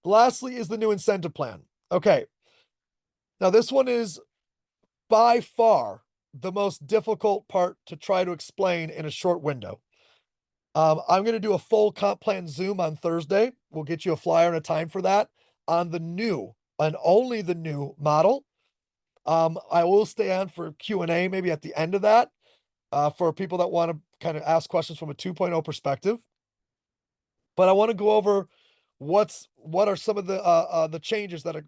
Lastly is the new incentive plan. Okay. Now this one is by far the most difficult part to try to explain in a short window. I'm going to do a full comp plan Zoom on Thursday. We'll get you a flyer and a time for that on the new and only the new model. I will stay on for Q&A maybe at the end of that for people that want to kind of ask questions from a 2.0 perspective. But I want to go over what are some of the changes that are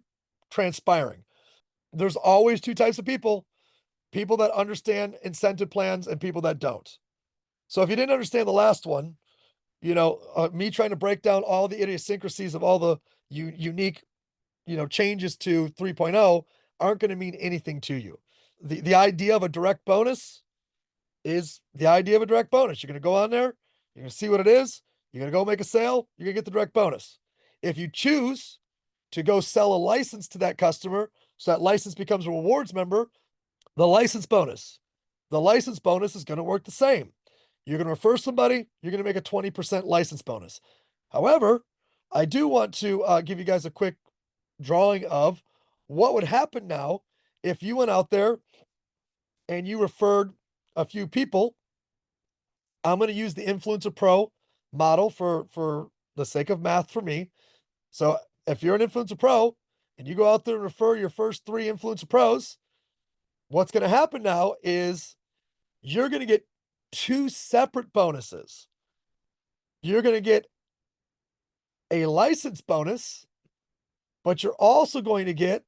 transpiring. There's always two types of people that understand incentive plans and people that don't. So if you didn't understand the last one, me trying to break down all the idiosyncrasies of all the unique, changes to 3.0 aren't going to mean anything to you. The idea of a direct bonus is the idea of a direct bonus. You're going to go on there, you're going to see what it is, you're going to go make a sale, you're going to get the direct bonus. If you choose to go sell a license to that customer, so that license becomes a rewards member, the license bonus. The license bonus is going to work the same. You're going to refer somebody, you're going to make a 20% license bonus. However, I do want to give you guys a quick drawing of what would happen now if you went out there and you referred a few people. I'm going to use the Influencer Pro model for the sake of math for me. So if you're an Influencer Pro and you go out there and refer your first 3 Influencer Pros, what's going to happen now is you're going to get 2 separate bonuses. You're going to get a license bonus, but you're also going to get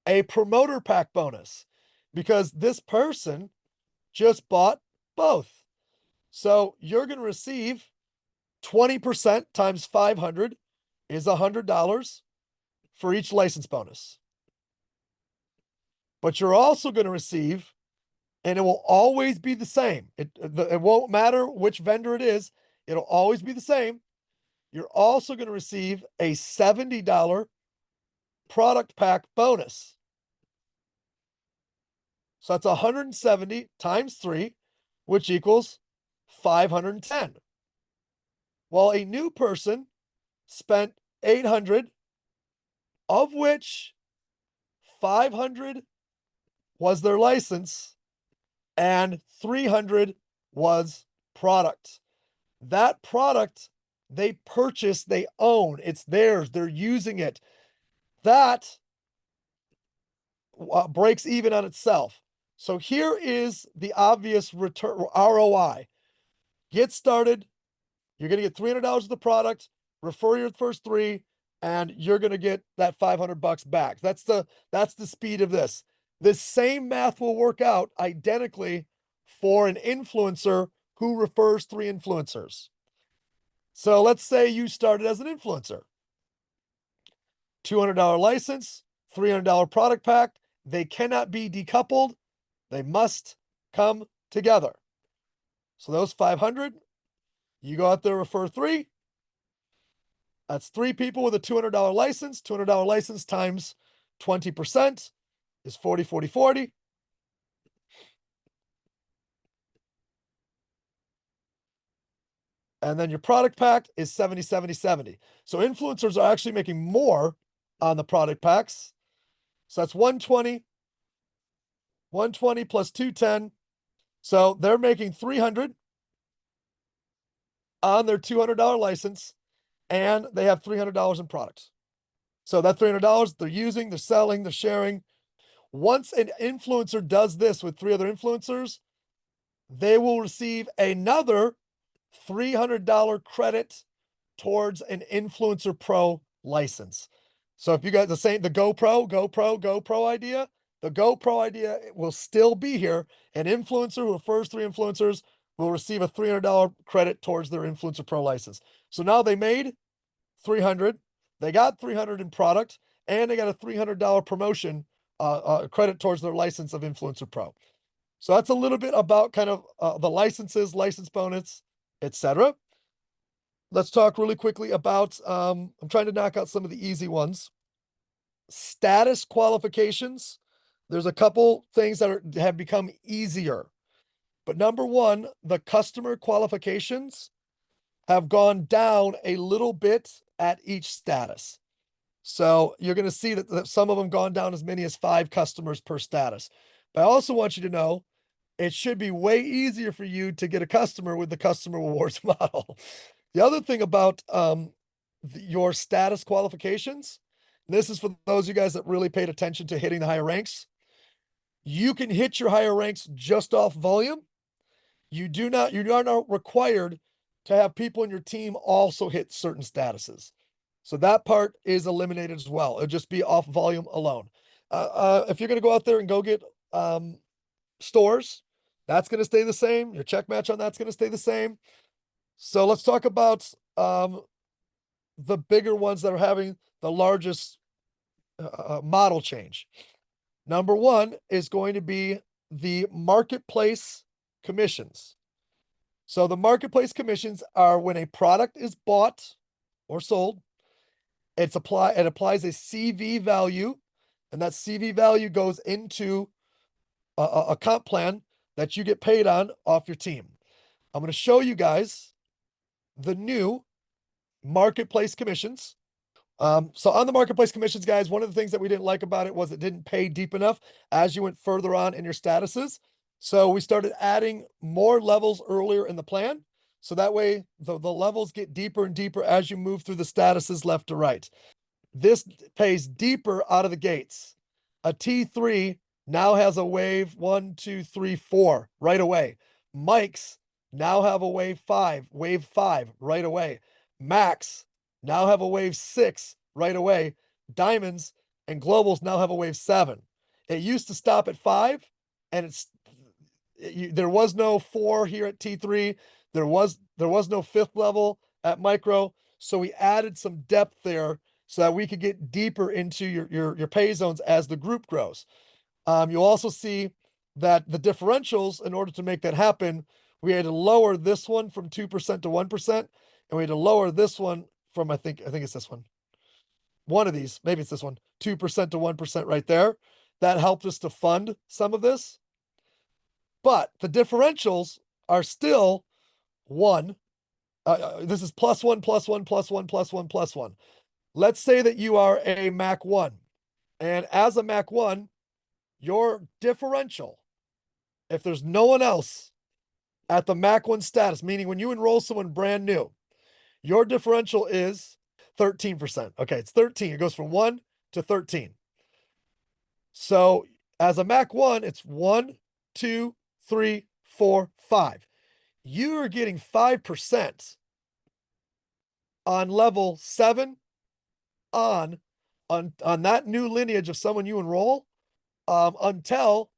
a promoter pack bonus because this person just bought both. So you're going to receive 20% times 500 is $100 for each license bonus. But you're also going to receive, and it will always be the same. It won't matter which vendor it is. It'll always be the same. You're also going to receive a $70 product pack bonus. So that's 170 times 3, which equals 510. While a new person spent 800, of which 500 was their license and 300 was product. That product they purchase, they own, it's theirs, they're using it. That breaks even on itself. So here is the obvious return ROI. Get started. You're going to get $300 of the product, refer your first 3, and you're going to get that $500 back. That's the speed of this. This same math will work out identically for an influencer who refers 3 influencers. So let's say you started as an influencer. $200 license, $300 product pack. They cannot be decoupled. They must come together. So those 500, you go out there, refer 3. That's 3 people with a $200 license. $200 license times 20% is 40, 40, 40. And then your product pack is 70, 70, 70. So influencers are actually making more on the product packs. So that's 120, 120 plus 210. So they're making 300 on their $200 license, and they have $300 in products. So that $300 they're using, they're selling, they're sharing. Once an influencer does this with 3 other influencers, they will receive another $300 credit towards an Influencer Pro license. So if you got the GoPro idea, the GoPro idea will still be here. An influencer who refers 3 influencers will receive a $300 credit towards their Influencer Pro license. So now they made 300, they got 300 in product, and they got a $300 promotion credit towards their license of Influencer Pro. So that's a little bit about kind of the licenses, license bonus, etc. Let's talk really quickly about, I'm trying to knock out some of the easy ones. Status qualifications. There's a couple things that have become easier. But number one, the customer qualifications have gone down a little bit at each status. So you're going to see that some of them gone down as many as 5 customers per status. But I also want you to know it should be way easier for you to get a customer with the customer rewards model. The other thing about your status qualifications, and this is for those of you guys that really paid attention to hitting the higher ranks. You can hit your higher ranks just off volume. You are not required to have people in your team also hit certain statuses. So that part is eliminated as well. It'll just be off volume alone. If you're going to go out there and go get stores, that's going to stay the same. Your check match on that's going to stay the same. So let's talk about the bigger ones that are having the largest model change. Number one is going to be the marketplace commissions. So the marketplace commissions are when a product is bought or sold. It applies a CV value, and that CV value goes into a comp plan that you get paid on off your team. I'm going to show you guys the new marketplace commissions. So on the marketplace commissions, guys, one of the things that we didn't like about it was it didn't pay deep enough as you went further on in your statuses. So we started adding more levels earlier in the plan. So that way the levels get deeper and deeper as you move through the statuses left to right. This pays deeper out of the gates. A T3 now has a wave 1, 2, 3, 4 right away. Mics now have a wave 5 right away. Max now have a wave 6 right away. Diamonds and globals now have a wave 7. It used to stop at 5, and there was no 4 here at T3. There was no 5th level at micro, so we added some depth there so that we could get deeper into your pay zones as the group grows. You'll also see that the differentials, in order to make that happen, we had to lower this one from 2% to 1%, and we had to lower this one from, I think it's this one. One of these, maybe it's this one, 2% to 1% right there. That helped us to fund some of this. But the differentials are still 1. This is +1, +1, +1, +1, +1. Let's say that you are a Mac 1. And as a Mac 1, your differential, if there's no one else at the Mac 1 status, meaning when you enroll someone brand new, your differential is 13%. Okay, it's 13. It goes from 1 to 13. So as a Mac 1, it's 1, 2, 3, 4, 5. You are getting 5% on level 7 on that new lineage of someone you enroll until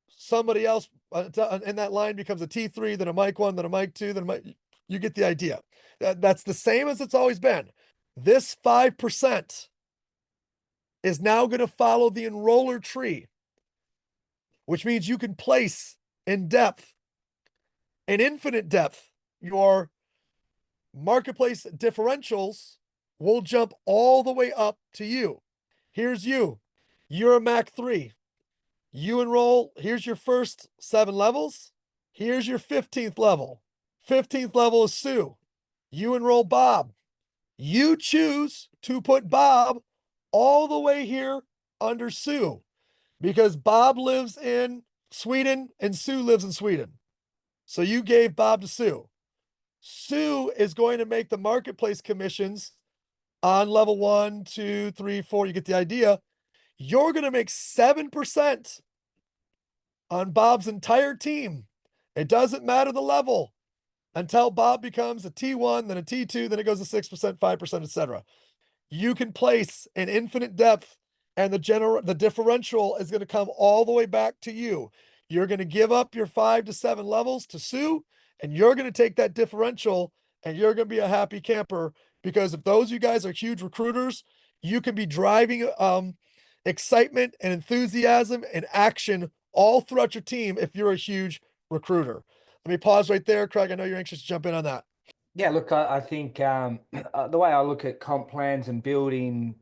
somebody else in that line becomes a T3, then a mic 1, then a mic 2, then you get the idea. That's the same as it's always been. This 5% is now going to follow the enroller tree, which means you can place in depth, in infinite depth, your marketplace differentials will jump all the way up to you. Here's you. You're a Mac 3. You enroll. Here's your first 7 levels. Here's your 15th level. 15th level is Sue. You enroll Bob. You choose to put Bob all the way here under Sue because Bob lives in Sweden and Sue lives in Sweden. So you gave Bob to Sue. Sue is going to make the marketplace commissions on level 1, 2, 3, 4. You get the idea. You're going to make 7% on Bob's entire team. It doesn't matter the level until Bob becomes a T1, then a T2, then it goes to 6%, 5%, etc. You can place an infinite depth, and the differential is going to come all the way back to you. You're going to give up your 5 to 7 levels to Sue, and you're going to take that differential, and you're going to be a happy camper, because if those of you guys are huge recruiters, you can be driving excitement and enthusiasm and action all throughout your team if you're a huge recruiter. Let me pause right there. Craig, I know you're anxious to jump in on that. Yeah, look, I think the way I look at comp plans and building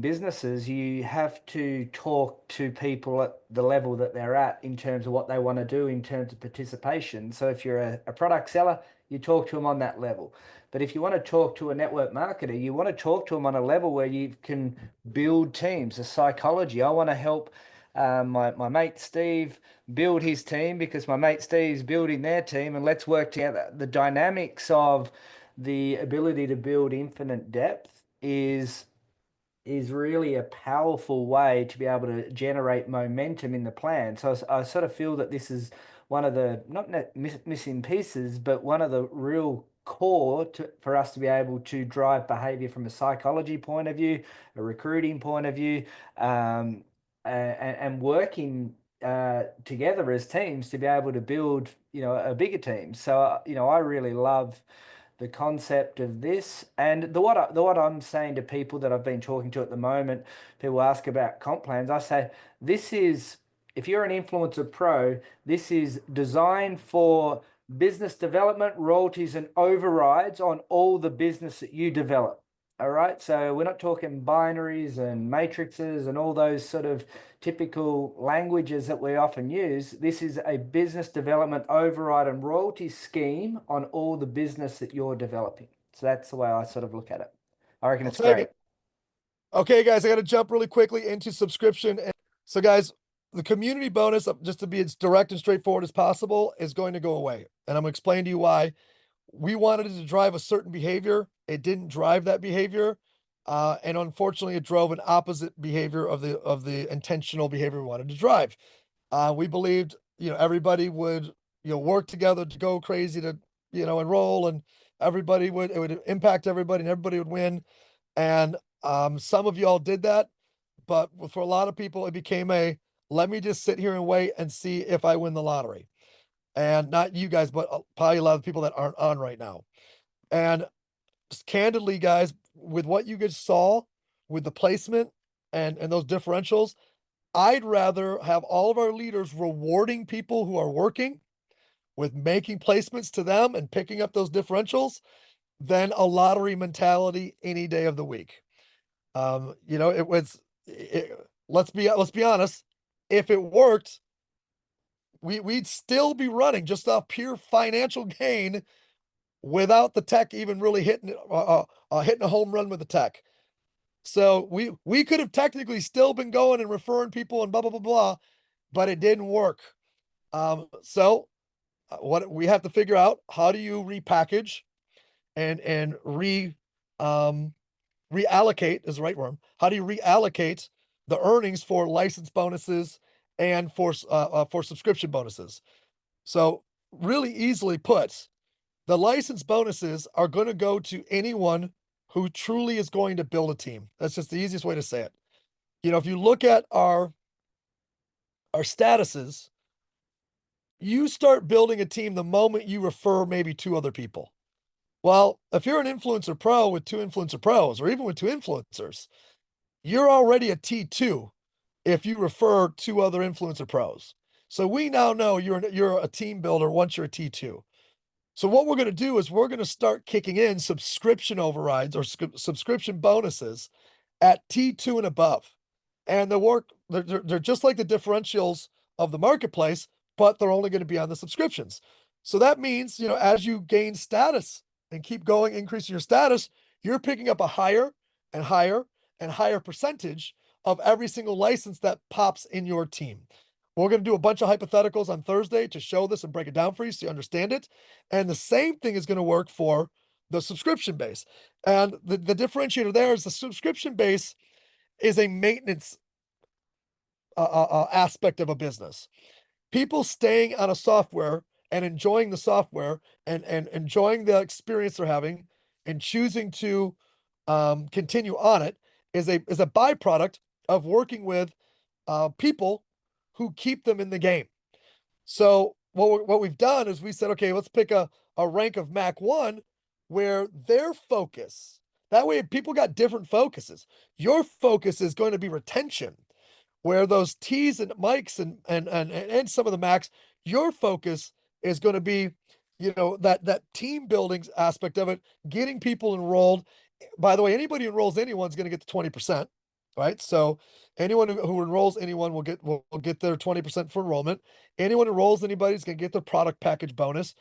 businesses, you have to talk to people at the level that they're at in terms of what they want to do in terms of participation. So if you're a product seller, you talk to them on that level. But if you want to talk to a network marketer, you want to talk to them on a level where you can build teams, the psychology. I want to help my mate Steve build his team because my mate Steve's building their team, and let's work together. The dynamics of the ability to build infinite depth is really a powerful way to be able to generate momentum in the plan. So I sort of feel that this is one of the not missing pieces, but one of the real core for us to be able to drive behavior from a psychology point of view, a recruiting point of view, and working together as teams to be able to build, a bigger team. So, I really love the concept of this. And what I'm saying to people that I've been talking to at the moment, people ask about comp plans. I say, this is, if you're an influencer pro, this is designed for business development, royalties, and overrides on all the business that you develop. All right. So we're not talking binaries and matrices and all those sort of typical languages that we often use. This is a business development override and royalty scheme on all the business that you're developing. So that's the way I sort of look at it. I reckon I'll it's take great. it. Okay, guys, I got to jump really quickly into subscription. So, guys, the community bonus, just to be as direct and straightforward as possible, is going to go away. And I'm going to explain to you why. We wanted it to drive a certain behavior. It didn't drive that behavior. And unfortunately, it drove an opposite behavior of the intentional behavior we wanted to drive. We believed, everybody would, work together to go crazy to, enroll, and it would impact everybody and everybody would win. And some of y'all did that, but for a lot of people, it became let me just sit here and wait and see if I win the lottery. And not you guys, but probably a lot of people that aren't on right now. And just candidly, guys, with what you guys saw with the placement and those differentials, I'd rather have all of our leaders rewarding people who are working with making placements to them and picking up those differentials than a lottery mentality any day of the week. It was. Let's be honest. If it worked, we'd still be running just off pure financial gain without the tech even really hitting a home run with the tech. So we could have technically still been going and referring people and blah blah blah blah, but it didn't work. So what we have to figure out, how do you repackage and reallocate is the right word. How do you reallocate the earnings for license bonuses and for subscription bonuses? So really easily put, the license bonuses are going to go to anyone who truly is going to build a team. That's just the easiest way to say it. If you look at our statuses, you start building a team the moment you refer maybe two other people. Well, if you're an influencer pro with two influencer pros, or even with two influencers, you're already a T2 if you refer two other influencer pros. So we now know you're a team builder once you're a T2. So what we're going to do is we're going to start kicking in subscription overrides or subscription bonuses at T2 and above. And they're just like the differentials of the marketplace, but they're only going to be on the subscriptions. So that means, as you gain status and keep going, increasing your status, you're picking up a higher and higher and higher percentage of every single license that pops in your team. We're going to do a bunch of hypotheticals on Thursday to show this and break it down for you so you understand it. And the same thing is going to work for the subscription base. And the differentiator there is the subscription base is a maintenance aspect of a business. People staying on a software and enjoying the software and enjoying the experience they're having and choosing to continue on it is a byproduct of working with people who keep them in the game. So what we've done is we said, okay, let's pick a rank of Mac 1 where their focus, that way people got different focuses. Your focus is going to be retention, where those T's and Mikes and some of the Macs, your focus is going to be, that team building aspect of it, getting people enrolled. By the way, anybody who enrolls anyone's going to get the 20%, right? So anyone who enrolls anyone will get their 20% for enrollment. Anyone who enrolls anybody is going to get their product package bonus.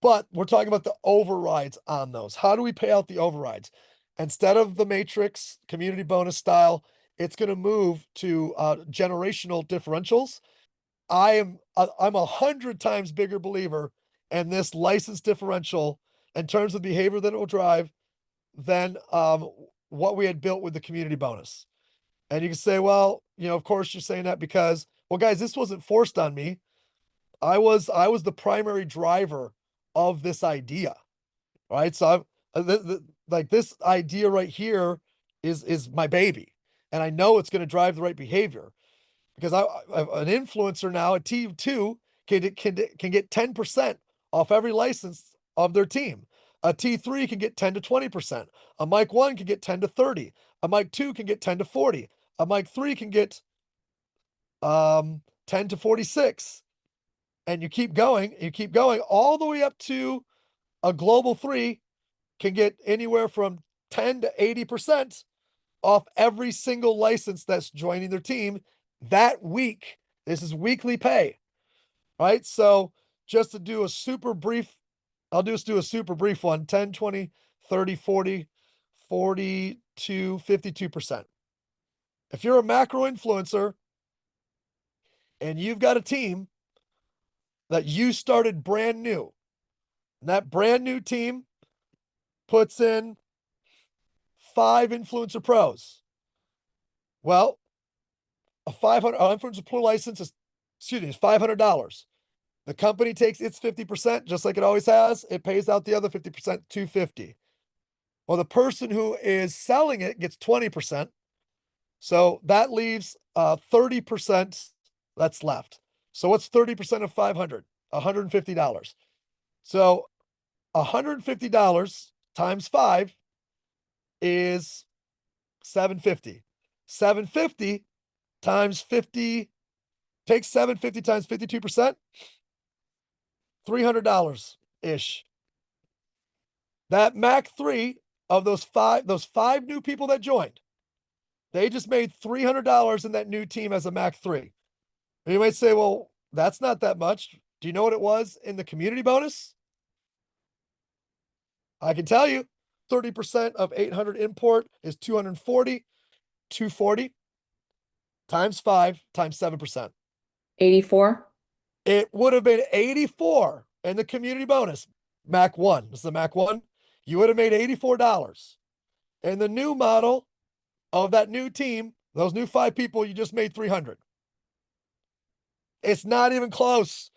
But we're talking about the overrides on those. How do we pay out the overrides? Instead of the matrix community bonus style, it's going to move to generational differentials. I'm 100 times bigger believer in this license differential in terms of behavior that it will drive than what we had built with the community bonus. And you can say, well, of course you're saying that because, well, guys, this wasn't forced on me. I was the primary driver of this idea, right? So like this idea right here is my baby, and I know it's going to drive the right behavior because an influencer now, a T2 can get 10% off every license of their team. A T3 can get 10 to 20%. A Mic 1 can get 10 to 30. A Mic 2 can get 10 to 40. A Mic 3 can get 10 to 46. And you keep going all the way up to a global 3 can get anywhere from 10 to 80% off every single license that's joining their team that week. This is weekly pay, right? So just to do a super brief, I'll just do a super brief one, 10, 20, 30, 40, 42, 52%. If you're a macro influencer and you've got a team that you started brand new, and that brand new team puts in 5 influencer pros. Well, a influencer pro license is $500. The company takes its 50%, just like it always has. It pays out the other 50%, $250. Well, the person who is selling it gets 20%. So that leaves 30% that's left. So what's 30% of 500? $150. So $150 times 5 is 750. 750 times 50, take 750 times 52%, $300 ish. That Mac 3 of those five new people that joined, they just made $300 in that new team as a Mac 3. And you might say, well, that's not that much. Do you know what it was in the community bonus? I can tell you 30% of 800 import is 240, 240 times 5 times 7%. 84. It would have been 84 in the community bonus. Mac 1. This is the Mac 1. You would have made $84. In the new model of that new team, those new 5 people, you just made 300. It's not even close.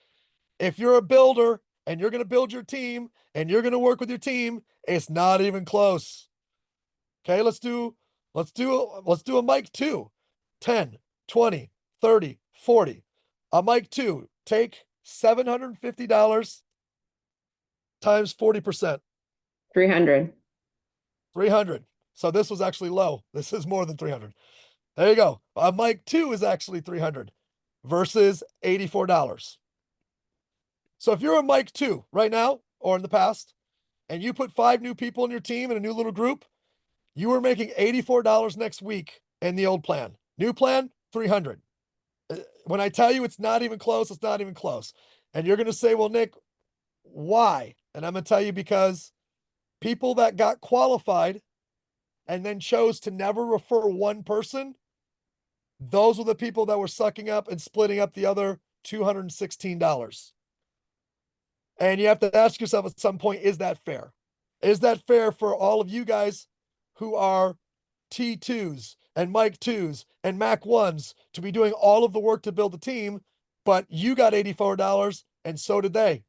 If you're a builder and you're going to build your team and you're going to work with your team, it's not even close. Okay, let's do a Mic 2. 10, 20, 30, 40. A Mic 2, take $750 times 40%. 300. 300. So this was actually low. This is more than 300. There you go. A Mic 2 is actually 300 versus $84. So if you're a Mic 2 right now or in the past, and you put 5 new people in your team in a new little group, you were making $84 next week in the old plan. New plan, 300. When I tell you it's not even close, it's not even close. And you're going to say, well, Nick, why? And I'm going to tell you because people that got qualified and then chose to never refer one person, those were the people that were sucking up and splitting up the other $216. And you have to ask yourself at some point, is that fair? Is that fair for all of you guys who are T2s and Mic 2s and Mac 1s to be doing all of the work to build the team, but you got $84 and so did they,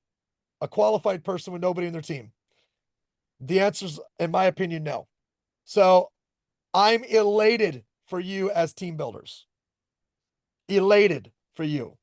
a qualified person with nobody in their team? The answer's, in my opinion, no. So I'm elated for you as team builders. Elated for you.